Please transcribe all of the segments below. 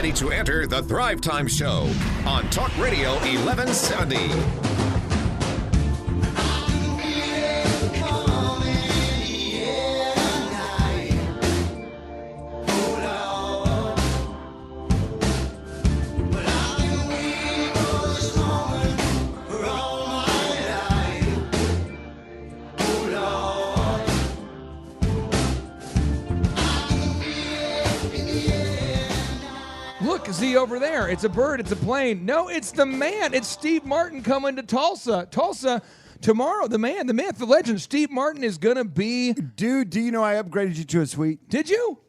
ready to enter the Thrive Time Show on Talk Radio 1170. See over there, it's a bird, it's a plane. No, it's the man. It's Steve Martin coming to Tulsa. Tulsa tomorrow. The man, the myth, the legend. Steve Martin is going to be... Dude, do you know I upgraded you to a suite? Did you?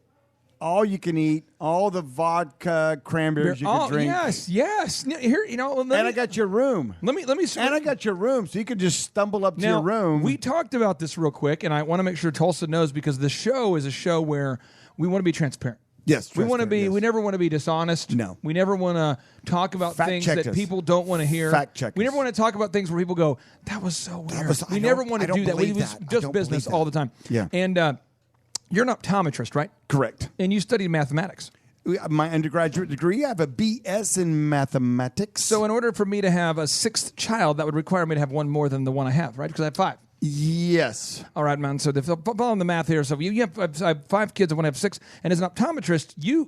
All you can eat, all the vodka, cranberries you can drink. Yes. Here, and I got your room. Let me. And I got your room, so you could just stumble up to your room. We talked about this real quick, and I want to make sure Tulsa knows because the show is a show where we want to be transparent. Yes, we want to be. Yes. We never want to be dishonest. No, we never want to talk about things that people don't want to hear. Fact check. We never want to talk about things where people go, "That was so weird." We never want to do that. We just business all the time. Yeah. And you're an optometrist, right? Correct. And you studied mathematics. My undergraduate degree, I have a BS in mathematics. So in order for me to have a sixth child, that would require me to have one more than the one I have, right? Because I have 5. Yes. All right, man. So following the math here. So you have I have 5 kids. I want to have 6. And as an optometrist, you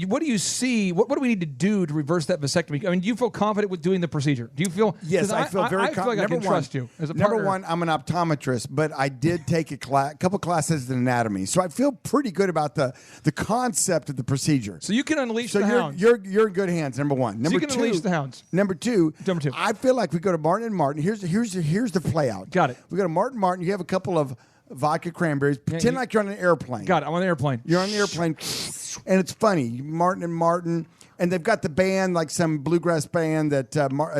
what do you see? What do we need to do to reverse that vasectomy? I mean, do you feel confident with doing the procedure? Do you feel? Yes, I feel very confident. I feel like I can trust you as a partner. Number one, I'm an optometrist, but I did take a couple classes in anatomy, so I feel pretty good about the concept of the procedure. So you can unleash the hounds. You're in good hands. Number one. Number you can unleash the hounds. Number two. I feel like we go to Martin & Martin. Here's the play out. Got it. We go to Martin & Martin. You have a couple of vodka cranberries. Pretend like you're on an airplane. Got it. I'm on the airplane. You're on the airplane, and it's funny. Martin & Martin, and they've got the band, like some bluegrass band that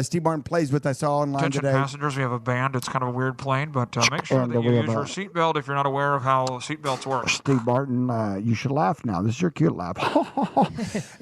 Steve Martin plays with. I saw online Attention today. Passengers, we have a band. It's kind of a weird plane, but make sure that you use your seatbelt if you're not aware of how seatbelts work. Steve Martin, you should laugh now. This is your cute laugh.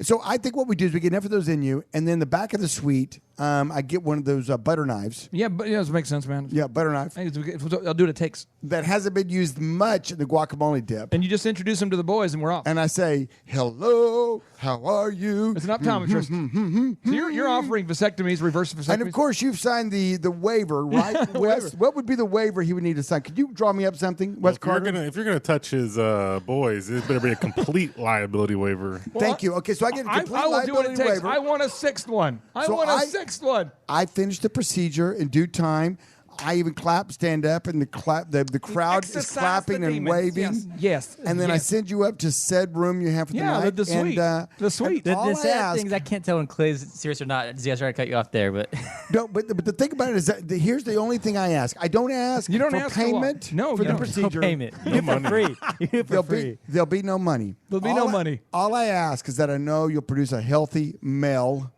So I think what we do is we get enough of those in you, and then the back of the suite, I get one of those butter knives. Yeah, but it makes sense, man. Yeah, butter knife. I'll do what it takes. That hasn't been used much in the guacamole dip. And you just introduce them to the boys, and we're off. And I say, hello, how are you? It's an optometrist. So you're offering vasectomies, reverse vasectomies. And of course, you've signed the waiver, right, Wes? What would be the waiver he would need to sign? Could you draw me up something, Wes Carter? If you're gonna touch his boys, it better be a complete liability waiver. Thank you. Okay, so I get a complete I will do what it takes. waiver. I want a 6th one. I want a 6th one. I finished the procedure in due time. I even stand up, and the crowd is clapping and waving. Yes. And then I send you up to said room you have for the night. The suite. And, the suite. The sad thing is I can't tell when Clay's serious or not. I try to cut you off there, but no. But the thing about it is that here's the only thing I ask. I don't ask for payment. No, for the procedure. No payment. You do it for free. You do it for free. There'll be no money. There'll be no money. All I ask is that I know you'll produce a healthy male.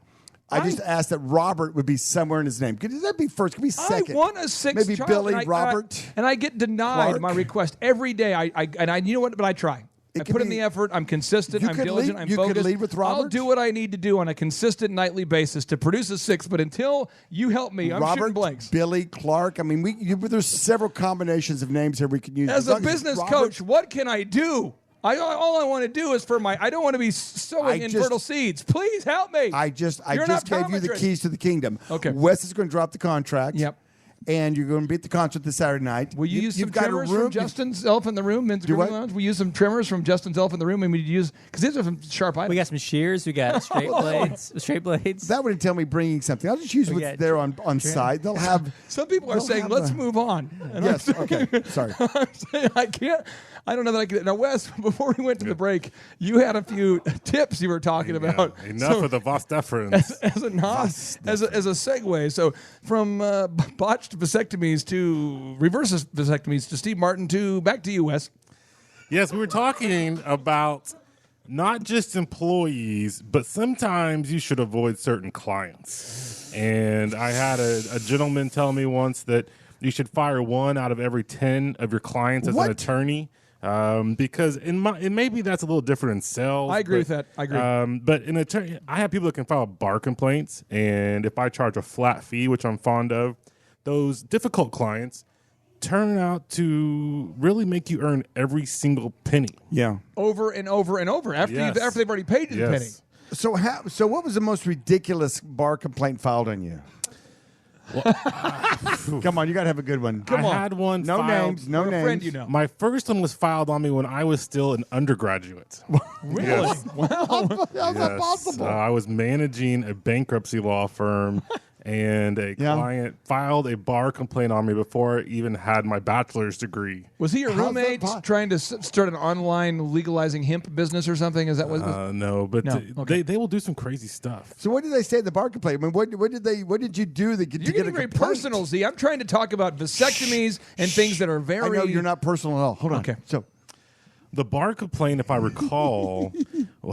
I just asked that Robert would be somewhere in his name. Could that be first? Could be second? I want a 6th Maybe child, Billy, Robert. And I get denied Clark. my request every day. You know what? But I try. I put in the effort. I'm consistent. I'm diligent. I'm focused. You could lead with Robert. I'll do what I need to do on a consistent nightly basis to produce a 6th. But until you help me, I'm shooting blanks. Billy, Clark. I mean, there's several combinations of names here we can use. As a business coach, what can I do? All I want to do is I don't want to be sowing infertile seeds. Please help me. I just gave you the keys to the kingdom. Okay. Wes is going to drop the contract. Yep. And you're going to be at the concert this Saturday night. Will you use some trimmers from Justin's Elf in the Room? Men's Grooming Lounge? Will you use some trimmers from Justin's Elf in the Room? And we use because these are some sharp items. We got some shears. We got straight blades. That wouldn't tell me bringing something. I'll just use what's there on site. They'll have. Some people are saying, "Let's move on." And yes. Okay. Sorry. I'm saying I can't. I don't know that I can. Now, Wes, before we went to the break, you had a few tips you were talking about. Enough of the vas deferens. As a segue, so from botched vasectomies to reverse vasectomies to Steve Martin to back to you, Wes. Yes, we were talking about not just employees, but sometimes you should avoid certain clients. And I had a gentleman tell me once that you should fire 1 out of every 10 of your clients as an attorney. Because maybe that's a little different in sales. I agree with that. I agree. But in attorney, I have people that can file bar complaints, and if I charge a flat fee, which I'm fond of, those difficult clients turn out to really make you earn every single penny. Yeah, over and over and over after they've already paid you the penny. So what was the most ridiculous bar complaint filed on you? Come on, you got to have a good one. I had one. No filed, names. No Or a names. friend you know. My first one was filed on me when I was still an undergraduate. Really? Yes. Wow. How's that Yes. possible? I was managing a bankruptcy law firm, and a client filed a bar complaint on me before I even had my bachelor's degree. Was he your How's that roommate trying to start an online legalizing hemp business or something? Is that what? No, but No, okay. they will do some crazy stuff. So what did they say at the bar complaint? I mean, what did you do to get You're a getting very complaint? personal, Z. I'm trying to talk about vasectomies and things that are very. I know you're not personal at all. Hold on. Okay. So The bar complaint, if I recall,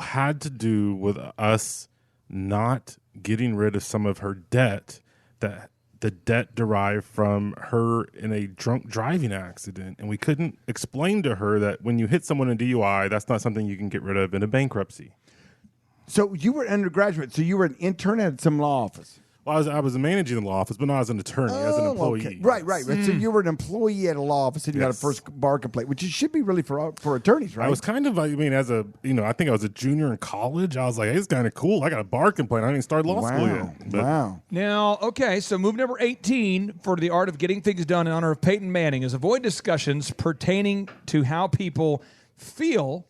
had to do with us not getting rid of some of her debt, that the debt derived from her in a drunk driving accident. And we couldn't explain to her that when you hit someone in DUI, that's not something you can get rid of in a bankruptcy. So you were an undergraduate. So you were an intern at some law office. Well, I was managing the law office, but not as an attorney, as an employee. Okay. Right. So you were an employee at a law office and you got a Yes. first bar complaint, which it should be really for attorneys, right? I was kind of, I mean, as a, I think I was a junior in college. I was like, hey, it's kind of cool. I got a bar complaint. I didn't even start law school yet. But Wow. Now, okay, so move number 18 for the art of getting things done in honor of Peyton Manning is avoid discussions pertaining to how people feel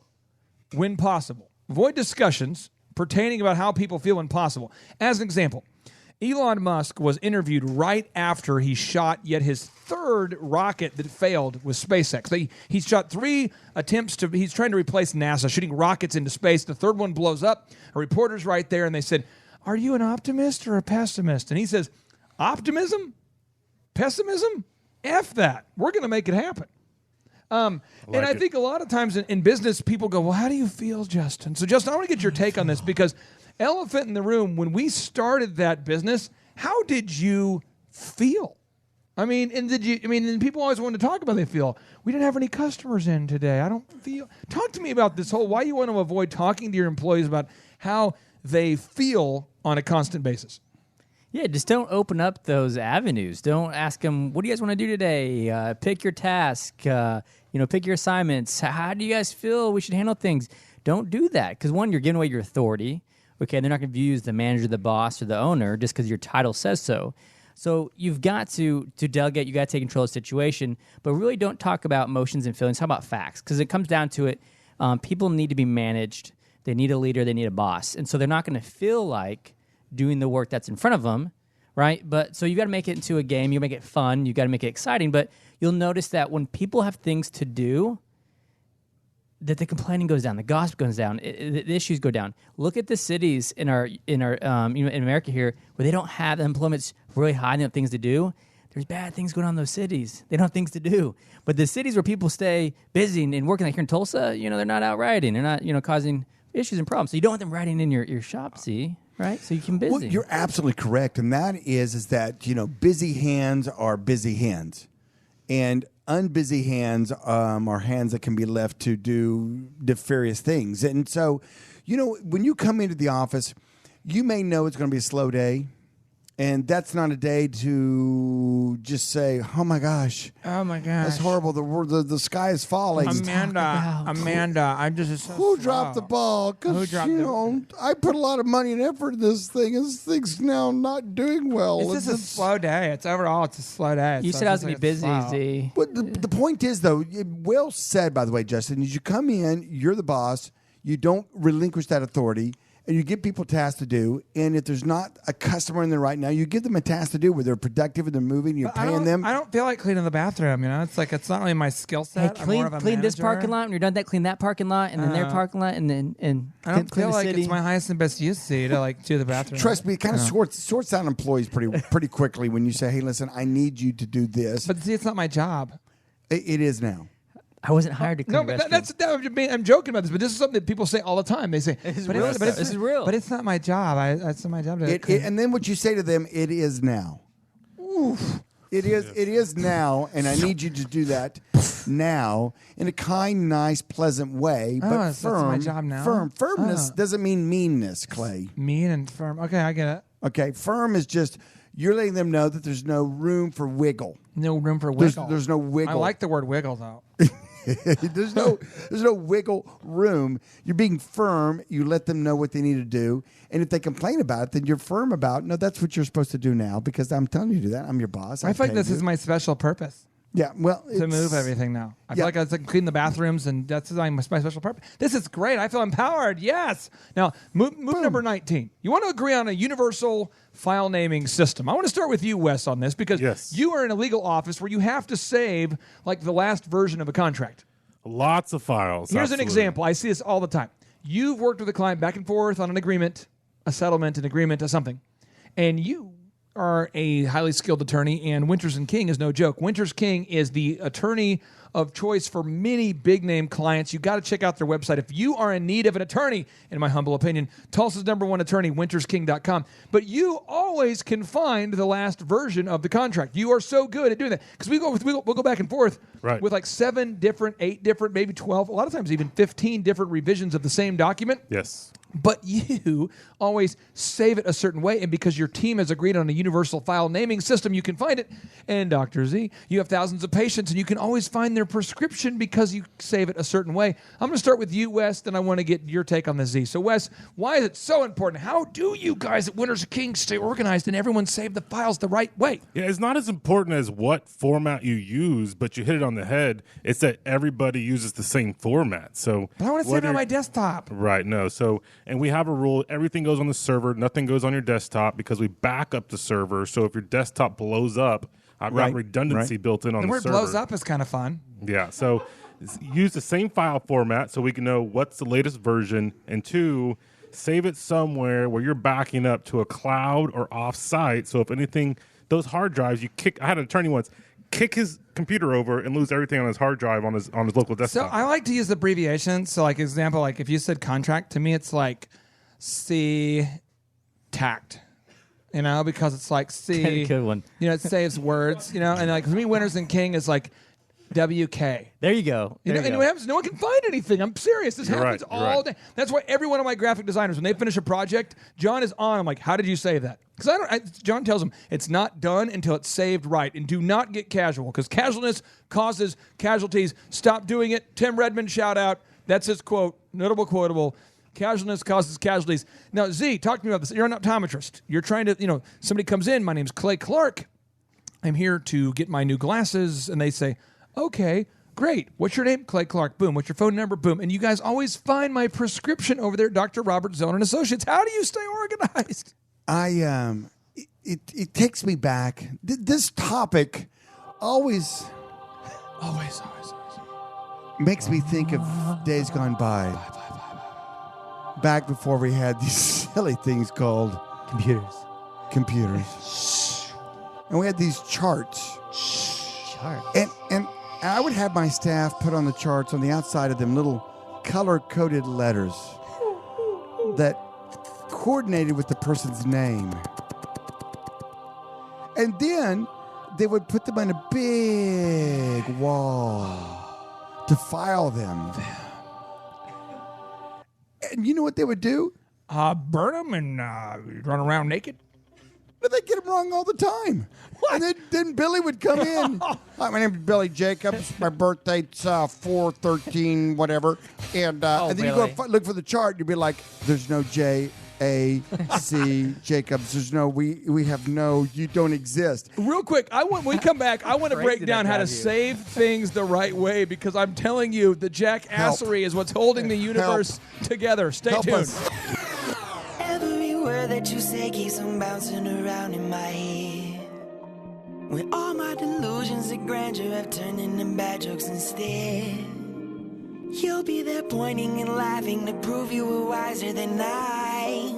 when possible. Avoid discussions pertaining about how people feel when possible. As an example, Elon Musk was interviewed right after he shot yet his third rocket that failed with SpaceX. He shot 3 attempts he's trying to replace NASA, shooting rockets into space. The third one blows up. A reporter's right there, and they said, "Are you an optimist or a pessimist?" And he says, "Optimism? Pessimism? F that. We're going to make it happen." And I think a lot of times in business, people go, "Well, how do you feel, Justin?" So, Justin, I want to get your take on this because elephant in the room, when we started that business, how did you feel? I mean, and people always want to talk about they feel. We didn't have any customers in today. I don't feel. Talk to me about this whole, why you want to avoid talking to your employees about how they feel on a constant basis. Yeah, just don't open up those avenues. Don't ask them, what do you guys want to do today? Pick your task. Pick your assignments. How do you guys feel we should handle things? Don't do that because, one, you're giving away your authority. Okay, they're not going to view you as the manager, the boss, or the owner just because your title says so. So you've got to delegate. You got to take control of the situation, but really don't talk about emotions and feelings. Talk about facts because it comes down to it. People need to be managed. They need a leader. They need a boss, and so they're not going to feel like doing the work that's in front of them, right? But so you got to make it into a game. You make it fun. You got to make it exciting. But you'll notice that when people have things to do, that the complaining goes down, the gossip goes down, the issues go down. Look at the cities in in America here where they don't have employment's really high, they don't have things to do. There's bad things going on in those cities. They don't have things to do. But the cities where people stay busy and working, like here in Tulsa, they're not out rioting. They're not, causing issues and problems. So you don't want them rioting in your shop, see? Right? So you can busy. Well, you're absolutely correct. And that is that, busy hands are busy hands. And unbusy hands are hands that can be left to do nefarious things. And so, when you come into the office, you may know it's going to be a slow day. And that's not a day to just say, "Oh my gosh, that's horrible. The sky is falling." Amanda, I just Who dropped the ball? Because I put a lot of money and effort in this thing, and this thing's now not doing well. It's just a slow day. It's a slow day. You said I was going to be busy, Z. But the point is, though, well said, by the way, Justin, is you come in, you're the boss, you don't relinquish that authority, and you give people tasks to do. And if there's not a customer in there right now, you give them a task to do where they're productive and they're moving, you're paying them. I don't feel like cleaning the bathroom. It's not really my skill set. Hey, clean this parking lot. When you're done that, clean that parking lot, and then their parking lot, and I don't clean feel the like city. it's my highest and best use to do the bathroom. Trust me, it kind of sorts out employees pretty quickly when you say, "Hey, listen, I need you to do this." But see, it's not my job. It is now. I wasn't hired to clean No, the but restroom. I'm joking about this, but this is something that people say all the time. They say, This is but real it's, stuff. but This is real. But it's not my job. It's not my job to. And then what you say to them, it is now. Oof. It is now, and I need you to do that now in a kind, nice, pleasant way, but so firm. that's my job now? Firmness doesn't mean meanness, Clay. Mean and firm. Okay, I get it. Okay, firm is just you're letting them know that there's no room for wiggle. No room for wiggle. There's no wiggle. I like the word wiggle though. there's no wiggle room. You're being firm. You let them know what they need to do. And if they complain about it, then you're firm about, no, that's what you're supposed to do now because I'm telling you to do that. I'm your boss. I feel like this is my special purpose. Yeah, well, to move everything now. I feel like I was clean the bathrooms, and that's my special purpose. This is great. I feel empowered. Yes. Now, move number 19. You want to agree on a universal file naming system. I want to start with you, Wes, on this because you are in a legal office where you have to save like the last version of a contract. Lots of files. Here's an example. I see this all the time. You've worked with a client back and forth on an agreement, a settlement, an agreement, or something, and you are a highly skilled attorney, and Winters & King is no joke. Winters King is the attorney of choice for many big-name clients. You got to check out their website. If you are in need of an attorney, in my humble opinion, Tulsa's #1 attorney, wintersking.com. But you always can find the last version of the contract. You are so good at doing that. Because we'll go back and forth with like 7 different, 8 different, maybe 12, a lot of times even 15 different revisions of the same document. Yes. But you always save it a certain way, and because your team has agreed on a universal file naming system, you can find it. And Dr. Z, you have thousands of patients, and you can always find their prescription because you save it a certain way. I'm going to start with you, Wes, then I want to get your take on this, Z. So, Wes, why is it so important? How do you guys at Winters & King stay organized and everyone save the files the right way? Yeah, it's not as important as what format you use, but you hit it on the head. It's that everybody uses the same format. So, but I want to save it on my desktop. Right, no. So, and we have a rule, everything goes on the server, nothing goes on your desktop because we back up the server. So if your desktop blows up, I've got redundancy built in on the server. The word blows up is kind of fun. Yeah, so use the same file format so we can know what's the latest version, and 2, save it somewhere where you're backing up to a cloud or off-site. So if anything, those hard drives, I had an attorney once, kick his computer over and lose everything on his hard drive on his local desktop. So I like to use abbreviations. So like example, like if you said contract, to me it's like C tact. You know, because it's like C. Good one. You know, it saves words. You know, and like for me, Winters & King is like WK. There you go. And what happens? No one can find anything. I'm serious. This happens all day. That's why every one of my graphic designers, when they finish a project, John is on. I'm like, how did you save that? Because John tells them it's not done until it's saved right. And do not get casual, because casualness causes casualties. Stop doing it. Tim Redmond, shout out. That's his quote. Notable quotable. Casualness causes casualties. Now, Z, talk to me about this. You're an optometrist. You're trying to, somebody comes in. My name's Clay Clark. I'm here to get my new glasses. And they say, okay, great. What's your name? Clay Clark. Boom. What's your phone number? Boom. And you guys always find my prescription over there, Dr. Robert Zoellner and Associates. How do you stay organized? It takes me back. This topic always makes me think of days gone by. Back before we had these silly things called computers. And we had these charts. And I would have my staff put on the charts, on the outside of them, little color-coded letters that coordinated with the person's name. And then they would put them on a big wall to file them. And you know what they would do? Burn them and run around naked. But they get them wrong all the time. What? And then Billy would come in. Hi, my name is Billy Jacobs. My birthday's 4/13, whatever. And then you go look for the chart. You'd be like, "There's no J A C Jacobs. There's no we have no. You don't exist." Real quick, when we come back, I want to break down how to save things the right way, because I'm telling you, the jackassery is what's holding the universe together. Stay tuned. Every word that you say keeps on bouncing around in my head. When all my delusions of grandeur have turned into bad jokes instead. You'll be there pointing and laughing to prove you were wiser than I.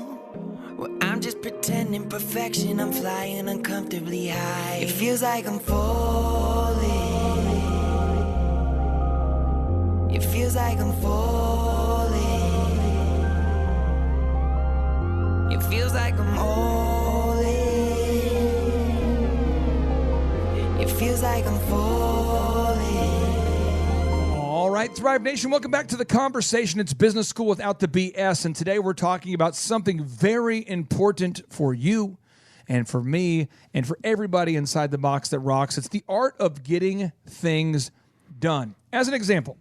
Well, I'm just pretending perfection. I'm flying uncomfortably high. It feels like I'm falling. It feels like I'm falling. It feels like I'm all in. It feels like I'm falling. All right, Thrive Nation, welcome back to the conversation. It's Business School Without the BS, and today we're talking about something very important for you and for me and for everybody inside the box that rocks. It's the art of getting things done. As an example,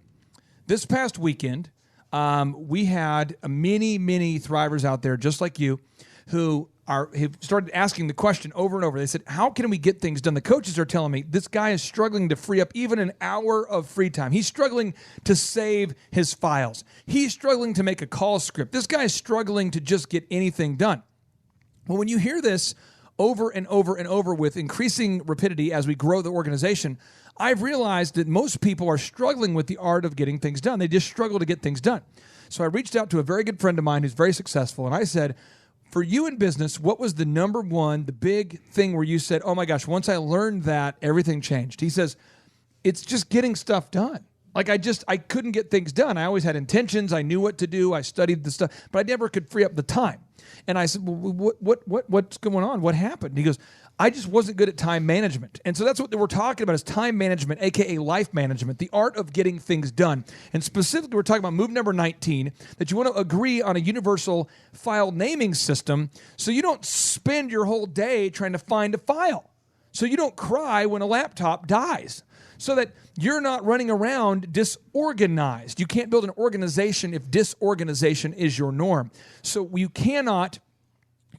this past weekend, we had many thrivers out there just like you who have started asking the question over and over. They said, how can we get things done? The coaches are telling me this guy is struggling to free up even an hour of free time. He's struggling to save his files. He's struggling to make a call script. This guy is struggling to just get anything done. Well, when you hear this over and over and over with increasing rapidity as we grow the organization, I've realized that most people are struggling with the art of getting things done. They just struggle to get things done. So I reached out to a very good friend of mine who's very successful, and I said, for you in business, what was the number one, the big thing where you said, oh my gosh, once I learned that, everything changed? He says, it's just getting stuff done. Like I couldn't get things done. I always had intentions. I knew what to do. I studied the stuff, but I never could free up the time. And I said, well, what's going on? What happened? And he goes, I just wasn't good at time management. And so that's what we're talking about is time management, a.k.a. life management, the art of getting things done. And specifically, we're talking about move number 19, that you want to agree on a universal file naming system so you don't spend your whole day trying to find a file. So you don't cry when a laptop dies. So that you're not running around disorganized. You can't build an organization if disorganization is your norm. So you cannot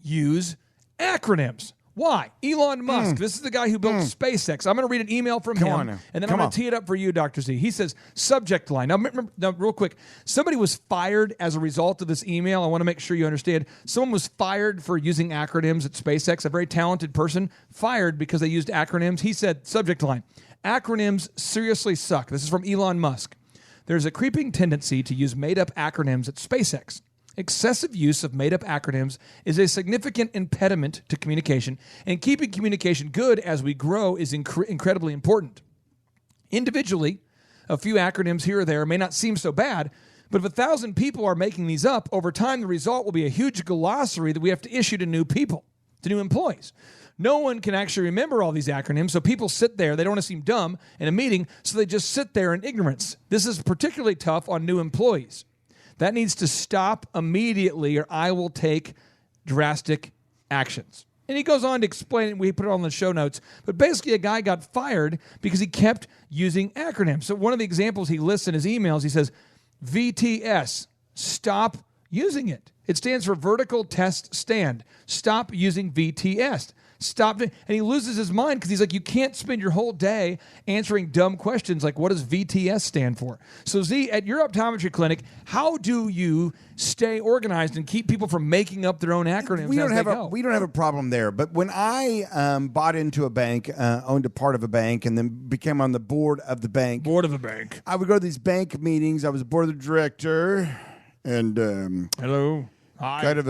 use acronyms. Why? Elon Musk. This is the guy who built SpaceX. I'm going to read an email from him, and then I'm going to tee it up for you, Dr. Z. He says, subject line. Now, real quick, somebody was fired as a result of this email. I want to make sure you understand. Someone was fired for using acronyms at SpaceX, a very talented person, fired because they used acronyms. He said, subject line, acronyms seriously suck. This is from Elon Musk. There's a creeping tendency to use made-up acronyms at SpaceX. Excessive use of made-up acronyms is a significant impediment to communication, and keeping communication good as we grow is incredibly important. Individually, a few acronyms here or there may not seem so bad, but if 1,000 people are making these up, over time the result will be a huge glossary that we have to issue to new people, to new employees. No one can actually remember all these acronyms, so people sit there. They don't want to seem dumb in a meeting, so they just sit there in ignorance. This is particularly tough on new employees. That needs to stop immediately, or I will take drastic actions. And he goes on to explain it. We put it on the show notes. But basically, a guy got fired because he kept using acronyms. So one of the examples he lists in his emails, he says, VTS, stop using it. It stands for Vertical Test Stand. Stop using VTS. Stop it. And he loses his mind because he's like, you can't spend your whole day answering dumb questions like, what does VTS stand for? So Z, at your optometry clinic, how do you stay organized and keep people from making up their own acronyms we don't as have they go? We don't have a problem there. But when I bought into a bank, owned a part of a bank, and then became on the board of the bank. I would go to these bank meetings. I was board of the director. And hello. Hi. Kind of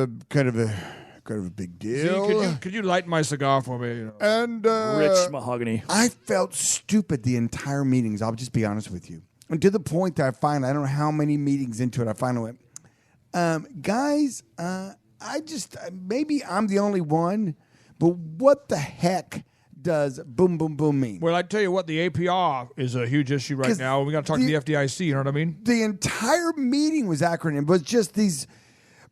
a big deal. Z, could you light my cigar for me? You know? And Rich mahogany. I felt stupid the entire meetings. I'll just be honest with you. And to the point that I don't know how many meetings into it, I finally went, guys, maybe I'm the only one, but what the heck does boom, boom, boom mean? Well, I tell you what, the APR is a huge issue right now. We got to talk to the FDIC, you know what I mean? The entire meeting was acronym, was just these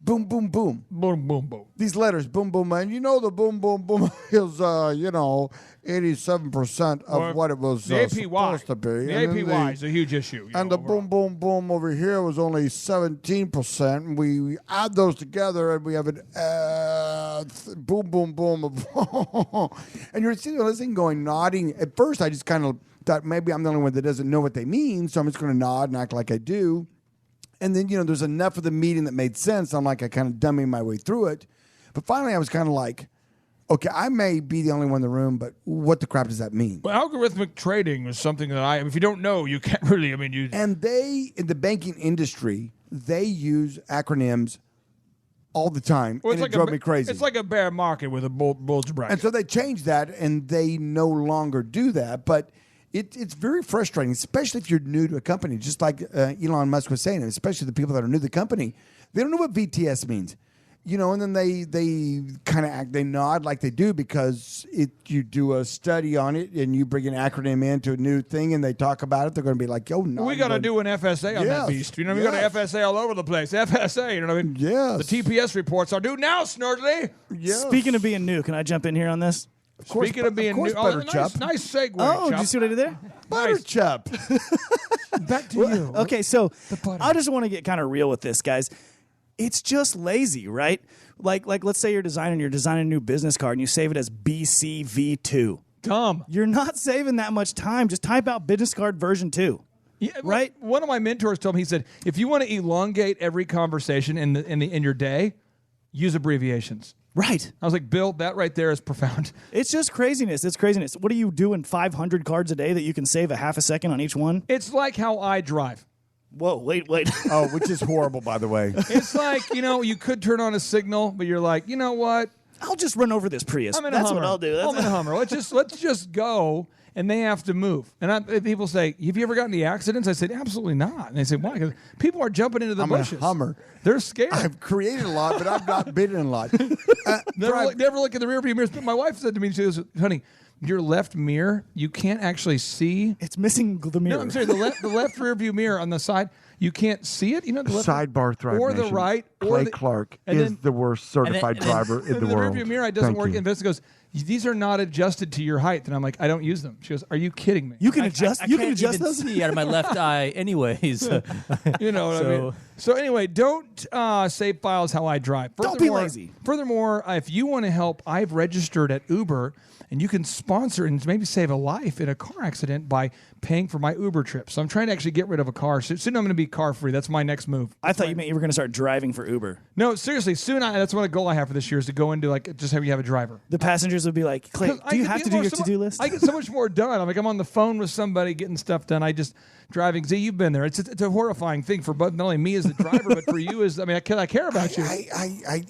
boom, boom, boom. Boom, boom, boom. These letters, boom, boom, and the boom, boom, boom is, 87% of what it was supposed to be. The APY is a huge issue. And the boom, boom, boom over here was only 17%. And we add those together and we have an boom, boom, boom. And you're sitting there listening, going, nodding. At first, I just kind of thought maybe I'm the only one that doesn't know what they mean, so I'm just going to nod and act like I do. And then, there's enough of the meeting that made sense. I'm like, I kind of dumbing my way through it. But finally, I was kind of like, okay, I may be the only one in the room, but what the crap does that mean? Well, algorithmic trading is something that if you don't know, you can't really, And they, in the banking industry, they use acronyms all the time, and it drove me crazy. It's like a bear market with a bulge bracket. And so they changed that, and they no longer do that, but it's very frustrating, especially if you're new to a company, just like Elon Musk was saying, especially the people that are new to the company. They don't know what VTS means. And then they kind of they nod like they do because you do a study on it and you bring an acronym into a new thing and they talk about it. They're going to be like, "Oh no, we got to do an FSA on that beast." We got an FSA all over the place. FSA, you know what I mean? Yes. The TPS reports are due now, Snurdly. Yes. Speaking of being new, can I jump in here on this? course, Speaking of being of course, new, Butter nice, Chup. nice segue. Oh, did Chup. you see what I did there? Butter Chup. Back to you. Okay, so butter. I just want to get kind of real with this, guys. It's just lazy, right? Like let's say you're designing a new business card and you save it as BCV2. Dumb. You're not saving that much time. Just type out business card version 2. Yeah, right? One of my mentors told me, he said, if you want to elongate every conversation in your day, use abbreviations. Right. I was like, Bill, that right there is profound. It's just craziness. It's craziness. What are you doing 500 cards a day that you can save a half a second on each one? It's like how I drive. Whoa, wait. Oh, which is horrible, by the way. It's like, you could turn on a signal, but you're like, you know what? I'll just run over this Prius. I'm in a That's Hummer. what I'll do. I'm in a Hummer. Let's just go. And they have to move. And people say, have you ever gotten into accidents? I said, absolutely not. And they say, why? Because people are jumping into the bushes. I'm a Hummer. They're scared. I've created a lot, but I've not been in a lot. Never look in the rearview mirrors. But my wife said to me, she goes, honey, your left mirror, you can't actually see. It's missing the mirror. No, I'm sorry. The left rearview mirror on the side, you can't see it. The left Sidebar Thrive or Nation. the right. Clay Clark is the worst certified driver in the the world. rearview mirror doesn't Thank work. you. And Vanessa goes, these are not adjusted to your height. And I'm like, I don't use them. She goes, are you kidding me? You can adjust. You can can't adjust even those. see out of my left eye, anyways. You know what I mean? So anyway, don't save files how I drive. Don't be lazy. Furthermore, if you want to help, I've registered at Uber, and you can sponsor and maybe save a life in a car accident by paying for my Uber trip. So I'm trying to actually get rid of a car. Soon I'm going to be car free. That's my next move. I thought you meant you were going to start driving for Uber. No, seriously. Soon, that's what a goal I have for this year is to go into just have you have a driver. The passengers would be like, Clay, do you have to do your to-do list? I get so much more done. I'm on the phone with somebody getting stuff done. I just driving. See, you've been there. It's a horrifying thing for not only me as the driver, but for you as I care about you.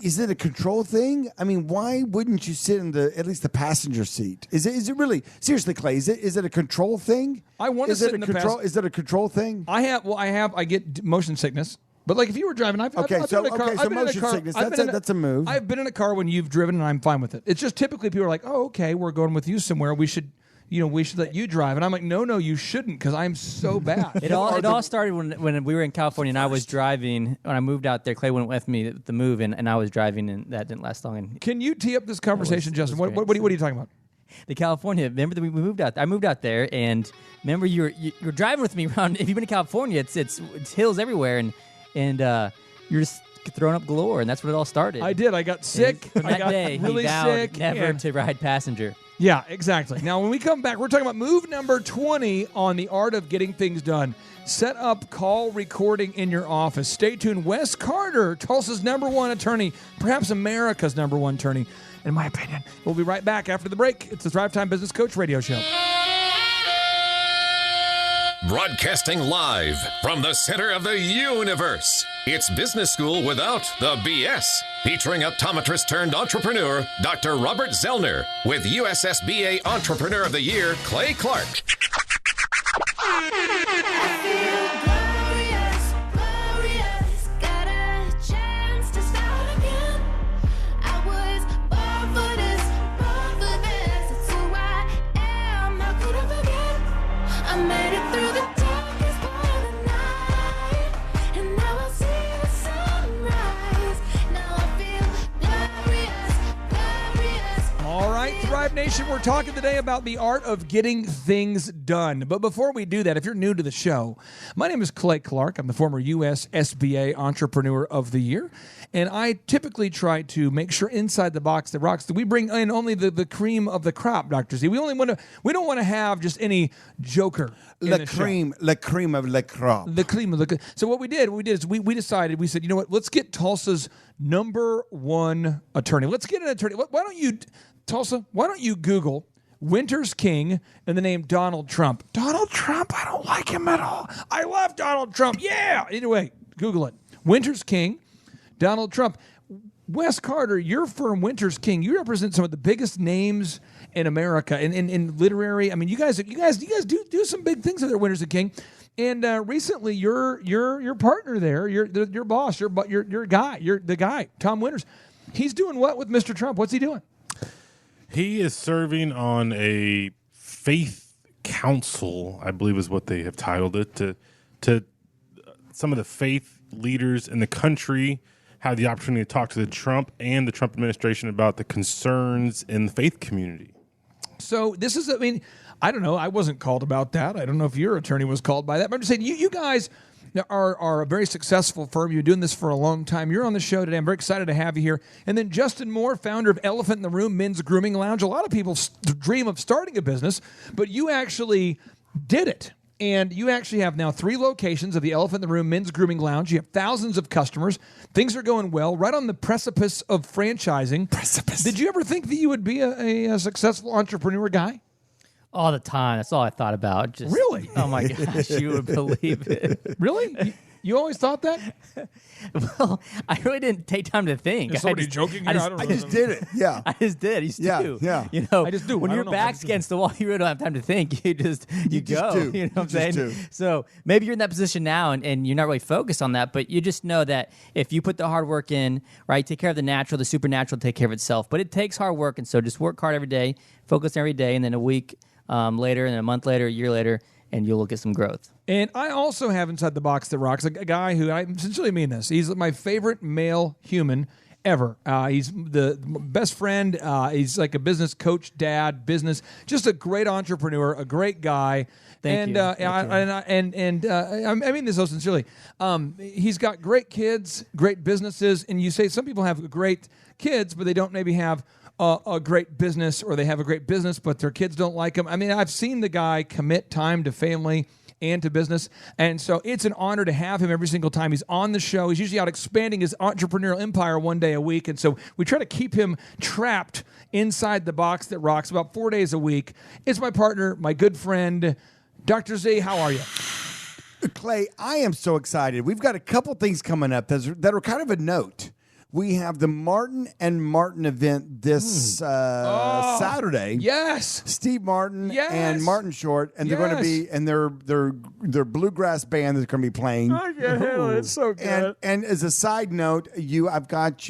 Is it a control thing? I mean, why wouldn't you sit in at least the passenger seat? Is it really seriously, Clay? Is it a control thing? I want to sit in the control. Is it a control thing? I get motion sickness. But like if you were driving, I've been in a car. So motion sickness. That's a move. I've been in a car when you've driven, and I'm fine with it. It's just typically people are like, "Oh, okay, we're going with you somewhere. We should let you drive." And I'm like, "No, you shouldn't, because I'm so bad." It all started when we were in California and I was driving. When I moved out there, Clay went with me to the move, and I was driving, and that didn't last long. And Can you tee up this conversation, Justin? What are you talking about? the California. Remember that we moved out. I moved out there, and remember you were driving with me around. If you've been to California, it's hills everywhere, and you're just throwing up galore, and that's when it all started. I did. I got sick. From I that got day, really he vowed sick. never and- to ride passenger. Yeah, exactly. Now, when we come back, we're talking about move number 20 on the art of getting things done. Set up call recording in your office. Stay tuned. Wes Carter, Tulsa's #1 attorney, perhaps America's #1 attorney, in my opinion. We'll be right back after the break. It's the Thrive Time Business Coach Radio Show. Broadcasting live from the center of the universe. It's Business School Without the BS. Featuring optometrist turned entrepreneur, Dr. Robert Zoellner, with USSBA Entrepreneur of the Year, Clay Clark. Thrive Nation, we're talking today about the art of getting things done. But before we do that, if you're new to the show, my name is Clay Clark. I'm the former U.S. SBA Entrepreneur of the Year. And I typically try to make sure inside the box that rocks that we bring in only the cream of the crop, Dr. Z. We don't want to have just any joker. Le cream of le crop. The cream of the. So what we did is we decided, we said, you know what, let's get Tulsa's #1 attorney. Let's get an attorney. Why don't you, Tulsa, why don't you Google Winter's King and the name Donald Trump? Donald Trump, I don't like him at all. I love Donald Trump. Yeah. Anyway, Google it. Winter's King, Donald Trump. Wes Carter, your firm, Winter's King, you represent some of the biggest names in America in literary. I mean, you guys do some big things there, Winter's King. And recently, your partner there, your boss, your guy, the guy, Tom Winters, he's doing what with Mr. Trump? What's he doing? He is serving on a faith council, I believe is what they have titled it, to some of the faith leaders in the country have the opportunity to talk to the Trump and the Trump administration about the concerns in the faith community. So this is, I mean, I don't know. I wasn't called about that. I don't know if your attorney was called by that. But I'm just saying, you guys are a very successful firm. You've been doing this for a long time. You're on the show today. I'm very excited to have you here. And then Justin Moore, founder of Elephant in the Room Men's Grooming Lounge. A lot of people dream of starting a business, but you actually did it. And you actually have now 3 locations of the Elephant in the Room Men's Grooming Lounge. You have thousands of customers. Things are going well, right on the precipice of franchising. Did you ever think that you would be a successful entrepreneur guy? All the time. That's all I thought about. Just, Really? Oh my gosh, you would believe it. Really? You always thought that? Well, I really didn't take time to think. Is somebody joking here? I just did it. Yeah. I just did. You Yeah, do. yeah. You know, I just do. When I your don't know. back's against the wall, you really don't have time to think. You just go. do. You know what I'm You saying? just do. So maybe you're in that position now and you're not really focused on that, but you just know that if you put the hard work in, right, take care of the natural, the supernatural take care of itself. But it takes hard work, and so just work hard every day, focus every day, and then a week later, and then a month later, a year later, and you'll look at some growth. And I also have Inside the Box That Rocks a guy who, I sincerely mean this, he's my favorite male human ever. He's the best friend. He's like a business coach, dad, business, just a great entrepreneur, a great guy. Thank you. I mean this so sincerely. He's got great kids, great businesses, and you say some people have great kids, but they don't maybe have a great business, or they have a great business, but their kids don't like them. I mean, I've seen the guy commit time to family and to business, and so it's an honor to have him every single time he's on the show. He's usually out expanding his entrepreneurial empire one day a week, and so we try to keep him trapped inside the box that rocks about 4 days a week. It's my partner, my good friend, Dr. Z. How are you? Clay, I am so excited. We've got a couple things coming up that are kind of a note. We have the Martin and Martin event this Saturday. Yes, Steve Martin Yes. and Martin Short, and they're going to be, and their bluegrass band that's going to be playing. I can't handle it. It's so good. And as a side note, we've got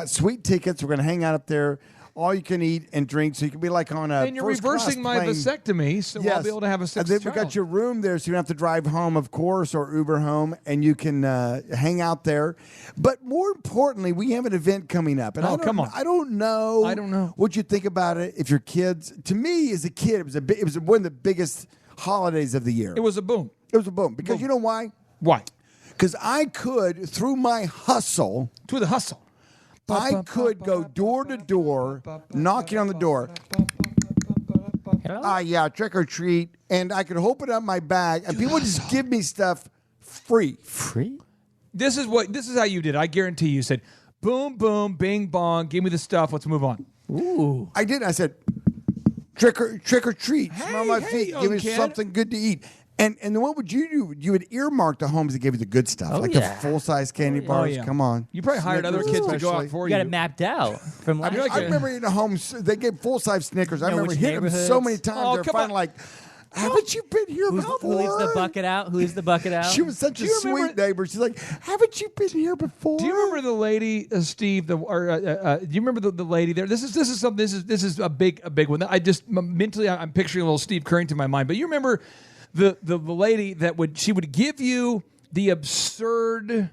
sweet tickets. We're going to hang out up there. All you can eat and drink, so you can be like on a And you're first class reversing my plane. vasectomy, so I'll be able to have a And sixth then we've child. got your room there, so you don't have to drive home, of course, or Uber home, and you can hang out there. But more importantly, we have an event coming up. And come on. I don't know what you think about it. If your kids, to me as a kid, it was one of the biggest holidays of the year. It was a boom. It was a boom. Because you know why? Why? Because I could, through my hustle, To the hustle. I could go door to door, knocking on the door. Yeah, trick or treat. And I could open up my bag, and people would just give me stuff free. Free? This is how you did it. I guarantee you said, boom, boom, bing, bong, give me the stuff, let's move on. Ooh. I did. I said, trick or treat. Smell my feet. young Give me kid. something good to eat. And then what would you do? You would earmark the homes that gave you the good stuff, like the full-size candy bars. yeah. Come on. You probably hired other Snickers kids to go out especially. for You you. got it mapped out from last mean, year. I remember in the homes, they gave full-size Snickers. I You know remember which hitting them so neighborhoods? many times. Oh, They're come finally on. like, haven't you been here Who before? leaves the bucket out? Who leaves the bucket out? She was such a you remember- sweet neighbor. She's like, haven't you been here before? Do you remember the lady, Steve? Do you remember the lady there? This is a big one. I just mentally I'm picturing a little Steve Currington in my mind. But you remember the lady that would give you the absurd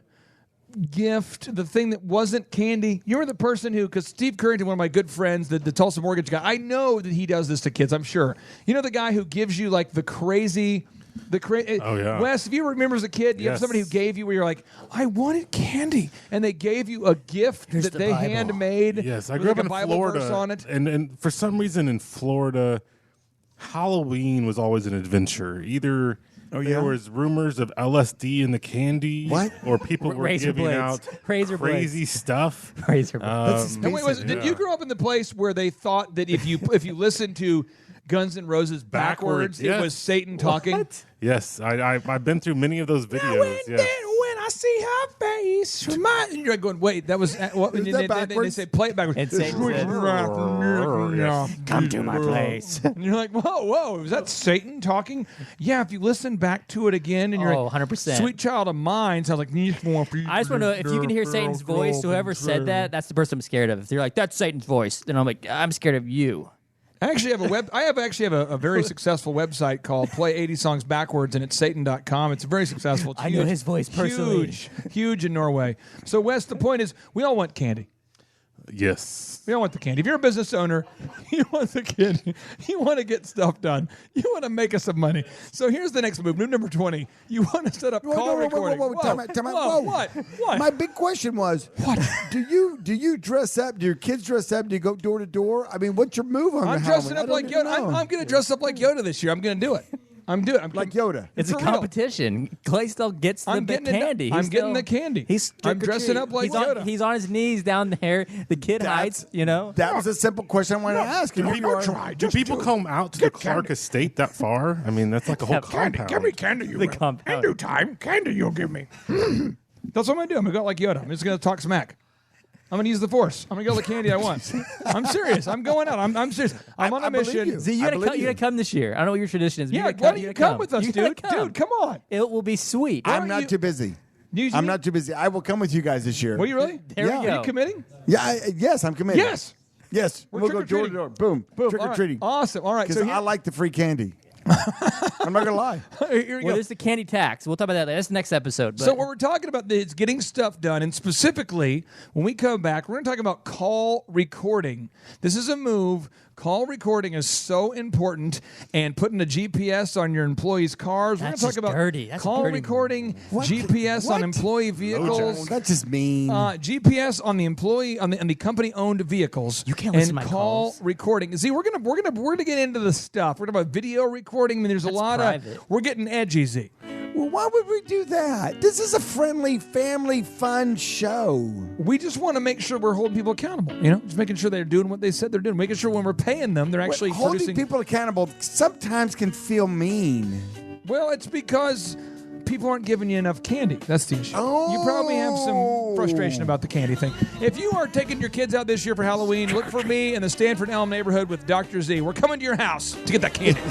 gift, the thing that wasn't candy. You were the person who, because Steve Currington, one of my good friends, the Tulsa mortgage guy, I know that he does this to kids, I'm sure. You know the guy who gives you like the crazy. Oh, yeah. Wes, if you remember as a kid, you have Yes. somebody who gave you where you're like, I wanted candy, and they gave you a gift that the they Bible. handmade. Yes, I with grew like up a in Bible verse Florida, on it. and for some reason in Florida, Halloween was always an adventure. Either there was rumors of LSD in the candy, What? or people were Razor giving blades. out Razor crazy stuff. Razor blades. And wait, did you grow up in the place where they thought that if you listened to Guns N' Roses backwards, Backwards, yes. it was Satan talking? Yes, I've been through many of those videos. When Yes. I see her face, and you're like going, wait, that was what? Is And that they backwards? say play it backwards. And Satan said, "Come to my place." And you're like, whoa, is that Satan talking? Yeah, if you listen back to it again, and you're Oh, like, 100%. Sweet Child of Mine sounds like. I just want to know if you can hear Satan's voice. Whoever said that, that's the person I'm scared of. If they're like, "That's Satan's voice," then I'm like, "I'm scared of you." I actually have a very successful website called Play 80 Songs Backwards, and it's Satan.com. It's very successful. It's I know his voice personally. Huge in Norway. So, Wes, the point is, we all want candy. Yes. You don't want the candy. If you're a business owner, you want the candy. You want to get stuff done. You want to make us some money. So here's the next move. Move number 20. You want to set up call recording. Whoa, time out. What? My big question was, what? Do you dress up? Do your kids dress up? Do you go door to door? I mean, what's your move on I'm dressing up like Yoda. I'm going to dress up like Yoda this year. I'm going to do it. I'm like Yoda. It's a competition. Clay still gets the candy. I'm getting the candy. I'm dressing up like Yoda. He's on his knees down there. The kid hides, That was a simple question I wanted to ask. Do people come out to the Clark estate that far? I mean, that's like a whole compound. Give me candy, you The will. compound. In due time, candy you'll give me. That's what I'm going to do. I'm going to go like Yoda. I'm just going to talk smack. I'm going to use the force. I'm going to get all the candy I want. I'm serious. I'm going out. I'm serious. I'm on a mission. See, you got to come this year. I don't know what your tradition is. Yeah, why don't you come with us, dude? Dude, come on. It will be sweet. I'm not too busy. I'm not too busy. I will come with you guys this year. Will you really? There we go. Are you committing? Yeah, yes, I'm committed. Yes. We'll go door to door. Boom. Trick or treating. Awesome. All right. Because I like the free candy. I'm not going to lie. Here we go. There's the candy tax. We'll talk about that later. That's the next episode. So what we're talking about is getting stuff done, and specifically, when we come back, we're going to talk about call recording. This is a move. Call recording is so important, and putting a GPS on your employees' cars. We're going to talk about dirty. That's call dirty. recording, GPS on employee vehicles. That's just mean. GPS on the employee on the company-owned vehicles. You can't listen to my call calls. recording. See, we're gonna get into the stuff. We're talking about video recording. I mean, there's a lot private. of. We're getting edgy, Z. Well, why would we do that? This is a friendly, family, fun show. We just want to make sure we're holding people accountable. You know, just making sure they're doing what they said they're doing. Making sure when we're paying them, they're actually holding producing. people accountable sometimes can feel mean. Well, it's because people aren't giving you enough candy. That's the issue. You probably have some frustration about the candy thing. If you are taking your kids out this year for Halloween, look for me in the Stanford Elm neighborhood with Dr. Z. We're coming to your house to get that candy.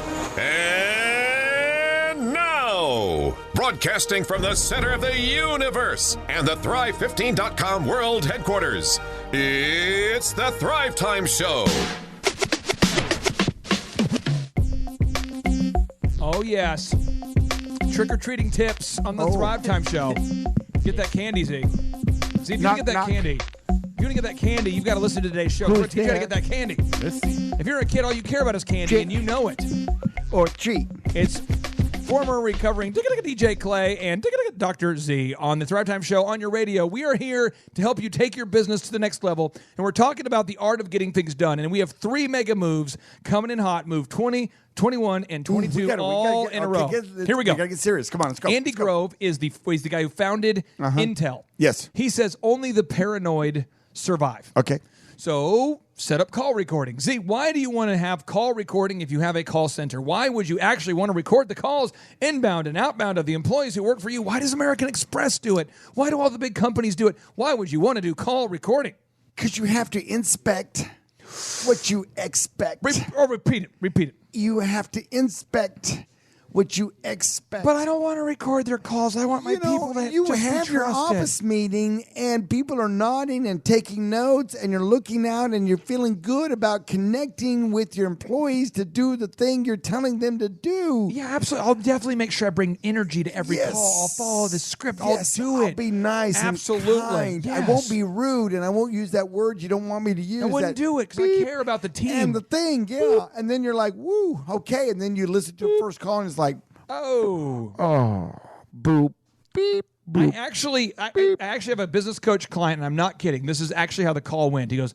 And now, broadcasting from the center of the universe and the Thrive15.com world headquarters, it's the Thrive Time Show. Oh, yes. Trick-or-treating tips on the Thrive Time Show. Get that candy, Z. See, if you want to get that candy, you've got to listen to today's show. We're going to teach you how to get that candy. If you're a kid, all you care about is candy, and you know it. Or treat. It's former recovering DJ Clay and Dr. Z on the Thrive Time Show on your radio. We are here to help you take your business to the next level, and we're talking about the art of getting things done. And we have 3 mega moves coming in hot. Move 20, 21, and 22 all in a row. Here we go. We got to get serious. Come on, let's go. Andy Grove is the guy who founded Intel. Yes. He says only the paranoid survive. Okay. So set up call recording. Z, why do you want to have call recording if you have a call center? Why would you actually want to record the calls inbound and outbound of the employees who work for you? Why does American Express do it? Why do all the big companies do it? Why would you want to do call recording? Because you have to inspect what you expect. Repeat it. You have to inspect what you expect. But I don't want to record their calls. I want my people to you just have be your trusted. office meeting and people are nodding and taking notes and you're looking out and you're feeling good about connecting with your employees to do the thing you're telling them to do. Yeah, absolutely. I'll definitely make sure I bring energy to every call. I'll follow the script. I'll do it. I'll be nice Absolutely. and kind. Yes. I won't be rude and I won't use that word you don't want me to use. I wouldn't do it because I care about the team. And the thing, yeah. And then you're like, woo, okay. And then you listen to the first call and it's like, oh, boop, beep, boop. I actually have a business coach client, and I'm not kidding. This is actually how the call went. He goes,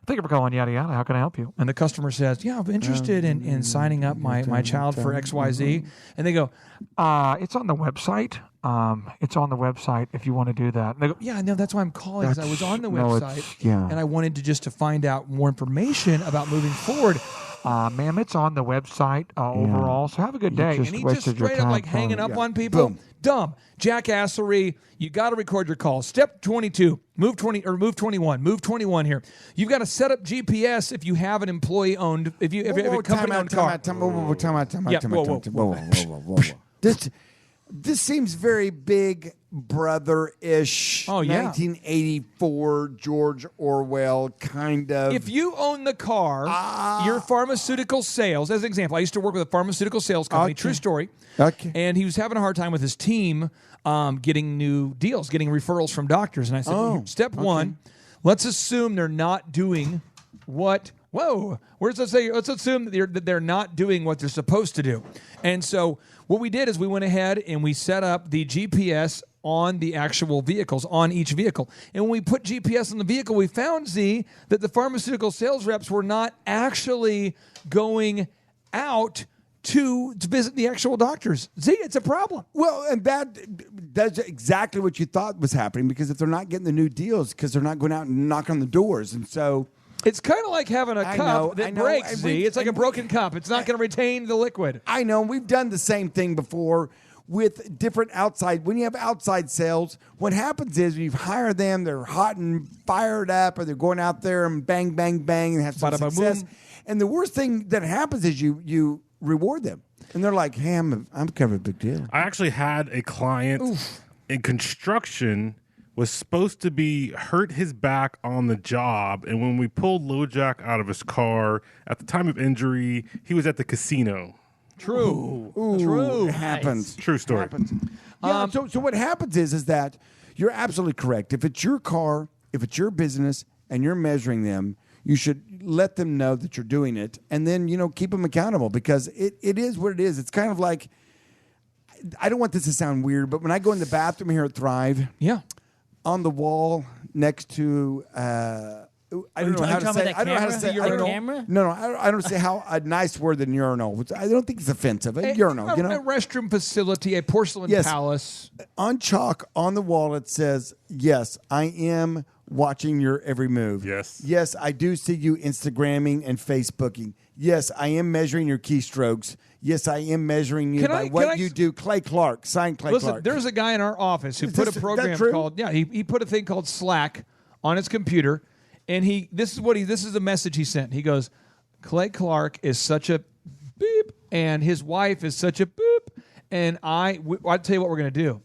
"Thank you for calling, yada yada. How can I help you?" And the customer says, "Yeah, I'm interested in signing up my child for XYZ." And they go, "It's on the website. It's on the website if you want to do that." And they go, "Yeah, no, that's why I'm calling. Because I was on the website, and I wanted to find out more information about moving forward." Ma'am, it's on the website overall, so have a good day. And he just straight up hanging up on people. Boom. Dumb. Jackassery. You got to record your calls. Step 22. Move 21. Move 21 here. You've got to set up GPS if you have an employee-owned, if you have a company-owned car. Time out. This seems very Big Brother-ish. Oh, yeah. 1984 George Orwell kind of. If you own the car, your pharmaceutical sales, as an example, I used to work with a pharmaceutical sales company, true story, and he was having a hard time with his team getting new deals, getting referrals from doctors. And I said, step one, Let's assume they're not doing what. Whoa, let's assume that they're not doing what they're supposed to do. And so what we did is we went ahead and we set up the GPS on the actual vehicles, on each vehicle. And when we put GPS on the vehicle, we found, Z, that the pharmaceutical sales reps were not actually going out to visit the actual doctors. Z, it's a problem. Well, and that's exactly what you thought was happening, because if they're not getting the new deals, because they're not going out and knocking on the doors. And so it's kind of like having a cup that breaks, Z. It's like a broken cup. It's not going to retain the liquid. I know. We've done the same thing before with different outside. When you have outside sales, what happens is you hire them, they're hot and fired up, or they're going out there and bang, bang, bang, and have some success. And the worst thing that happens is you reward them. And they're like, hey, I'm kind of a big deal. I actually had a client in construction was supposed to be hurt his back on the job. And when we pulled LoJack out of his car, at the time of injury, he was at the casino. True. True. It happens. True story. Happens. Yeah, so what happens is that you're absolutely correct. If it's your car, if it's your business, and you're measuring them, you should let them know that you're doing it, and then, keep them accountable, because it is what it is. It's kind of like, I don't want this to sound weird, but when I go in the bathroom here at Thrive, on the wall next to, I don't know how to say. I don't know how to say camera. No, I don't say how a nice word than urinal. Which I don't think it's offensive. A urinal, a restroom facility, a porcelain palace. On chalk on the wall, it says, "Yes, I am watching your every move. Yes, I do see you Instagramming and Facebooking. Yes, I am measuring your keystrokes. Yes, I am measuring you by what you do." Clay Clark, signed Clay Clark. There's a guy in our office who put a program called he put a thing called Slack on his computer, and this is the message he sent. He goes, Clay Clark is such a beep, and his wife is such a boop, and I'll tell you what we're going to do.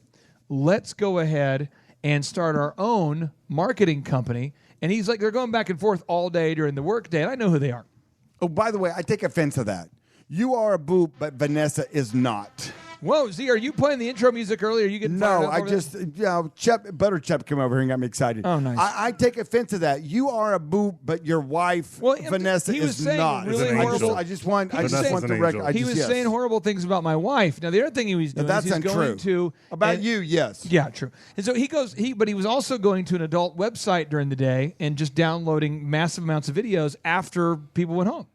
Let's go ahead and start our own marketing company. And he's like, they're going back and forth all day during the workday, and I know who they are. Oh, by the way, I take offense to that. You are a boop, but Vanessa is not. Whoa, Z, are you playing the intro music earlier? You getting No, I just, Butter Chup came over here and got me excited. Oh, nice. I take offense to that. You are a boop, but your wife, Vanessa, is not. Really horrible. I just want the record. He was saying horrible things about my wife. Now, the other thing he was doing is going to... About you, yes. Yeah, true. And so but he was also going to an adult website during the day and just downloading massive amounts of videos after people went home.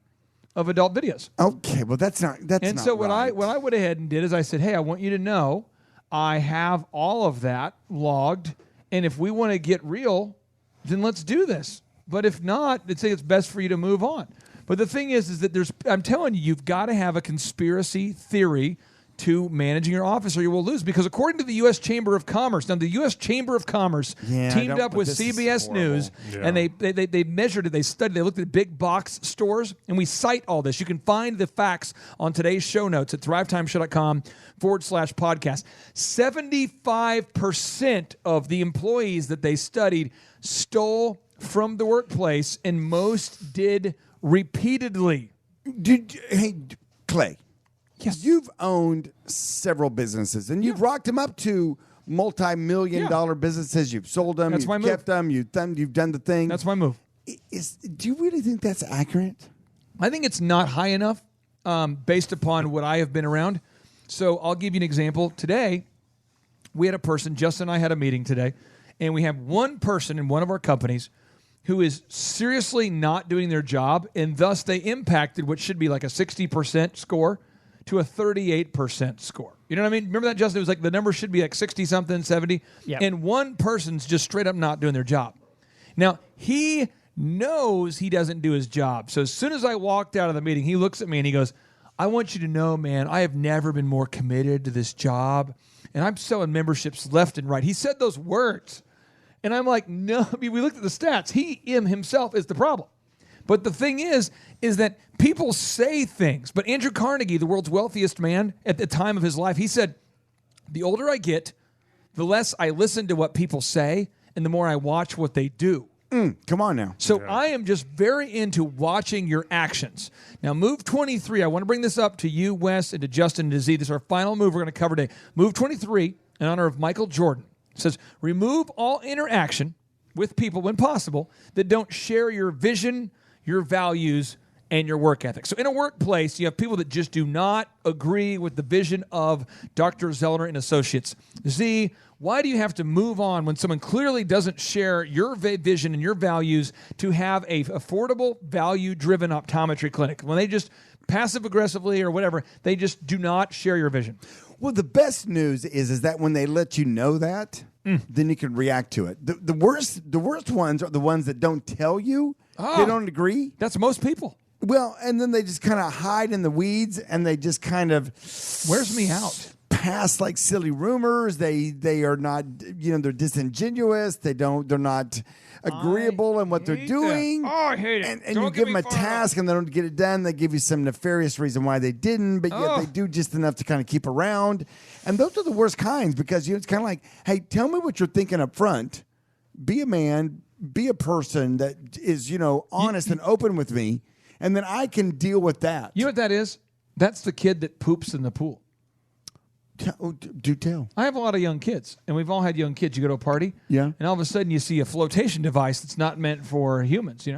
Of adult videos. Okay, well that's not so what right. I went ahead and did is I said, hey, I want you to know I have all of that logged, and if we want to get real, then let's do this. But if not, I'd say it's best for you to move on. But the thing is that I'm telling you, you've got to have a conspiracy theory to managing your office, or you will lose. Because according to the U.S. Chamber of Commerce, now the U.S. Chamber of Commerce teamed up with CBS News, and they measured it, they studied, they looked at big box stores, and we cite all this. You can find the facts on today's show notes at thrivetimeshow.com/podcast. 75% of the employees that they studied stole from the workplace, and most did repeatedly. Hey, Clay. Yes. You've owned several businesses, and you've rocked them up to multi-million-dollar businesses. You've sold them, you've kept them, you've done the thing. That's my move. Do you really think that's accurate? I think it's not high enough based upon what I have been around. So I'll give you an example. Today, we had a person, Justin and I had a meeting today, and we have one person in one of our companies who is seriously not doing their job, and thus they impacted what should be like a 60% score to a 38% score. You know what I mean? Remember that, Justin? It was like the number should be like 60-something, 70. Yep. And one person's just straight up not doing their job. Now, he knows he doesn't do his job. So as soon as I walked out of the meeting, he looks at me and he goes, I want you to know, man, I have never been more committed to this job. And I'm selling memberships left and right. He said those words. And I'm like, no. I mean, we looked at the stats. Him himself is the problem. But the thing is that people say things. But Andrew Carnegie, the world's wealthiest man at the time of his life, he said, the older I get, the less I listen to what people say and the more I watch what they do. Come on now. So I am just very into watching your actions. Now, move 23, I want to bring this up to you, Wes, and to Justin and to Z. This is our final move we're going to cover today. Move 23, in honor of Michael Jordan, says, remove all interaction with people, when possible, that don't share your vision, your values, and your work ethic. So in a workplace, you have people that just do not agree with the vision of Dr. Zoellner and Associates. Z, why do you have to move on when someone clearly doesn't share your vision and your values to have a affordable, value-driven optometry clinic? When they just passive-aggressively or whatever, they just do not share your vision. Well, the best news is that when they let you know that, then you can react to it. The worst ones are the ones that don't tell you. They don't agree. That's most people. Well, and then they just kind of hide in the weeds, and they just kind of wears me out. Pass like silly rumors. They are not, they're disingenuous. They're not agreeable in what they're doing. Oh, I hate it. And you give them a task and they don't get it done. They give you some nefarious reason why they didn't, but yet they do just enough to kind of keep around. And those are the worst kinds because it's kind of like, hey, tell me what you're thinking up front. Be a man. Be a person that is, honest and open with me. And then I can deal with that. You know what that is? That's the kid that poops in the pool. Do tell. I have a lot of young kids, and we've all had young kids. You go to a party, and all of a sudden you see a flotation device that's not meant for humans,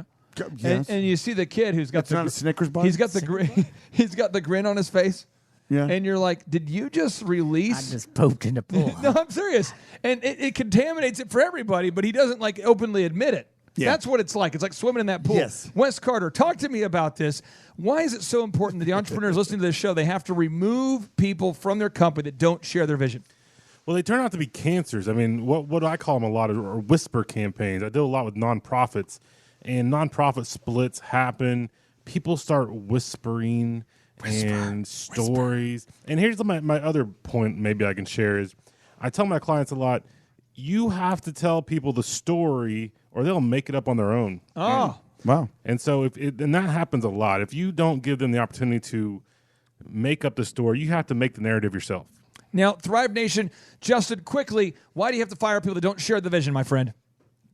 Yes. And you see the kid who's got not a Snickers bar? He's got the grin. He's got the grin on his face. Yeah. And you're like, did you just release? I just pooped in the pool. No, I'm serious. And it contaminates it for everybody, but he doesn't openly admit it. Yeah. That's what it's like. It's like swimming in that pool. Yes. Wes Carter, talk to me about this. Why is it so important that the entrepreneurs listening to this show, they have to remove people from their company that don't share their vision? Well, they turn out to be cancers. I mean, what I call them a lot are whisper campaigns. I do a lot with nonprofits, and nonprofit splits happen. People start whispering and stories. And here's my other point maybe I can share is I tell my clients a lot, you have to tell people the story or they'll make it up on their own. Oh. Wow. And so and that happens a lot. If you don't give them the opportunity to make up the story, you have to make the narrative yourself. Now, Thrive Nation, Justin, quickly, why do you have to fire people that don't share the vision, my friend?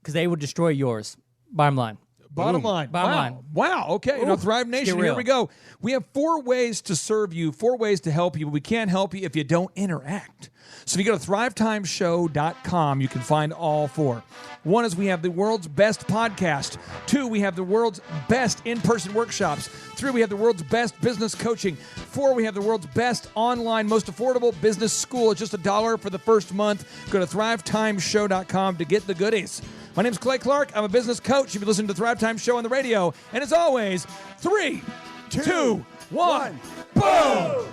Because they would destroy yours. Bottom line. Bottom line. Bottom Wow. line. Wow. Okay. Now, Thrive Nation, here we go. We have 4 ways to serve you, 4 ways to help you, but we can't help you if you don't interact. So if you go to thrivetimeshow.com, you can find all 4. 1 is we have the world's best podcast. 2, we have the world's best in-person workshops. 3, we have the world's best business coaching. 4, we have the world's best online, most affordable business school. It's just $1 for the first month. Go to thrivetimeshow.com to get the goodies. My name's Clay Clark. I'm a business coach. You've been listening to the Thrive Time Show on the radio. And as always, 3, 2, 1, boom!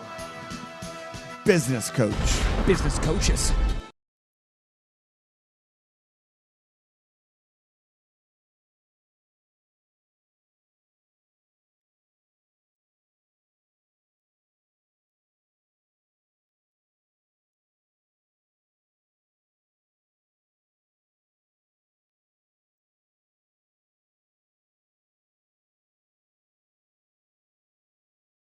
Business coach. Business coaches.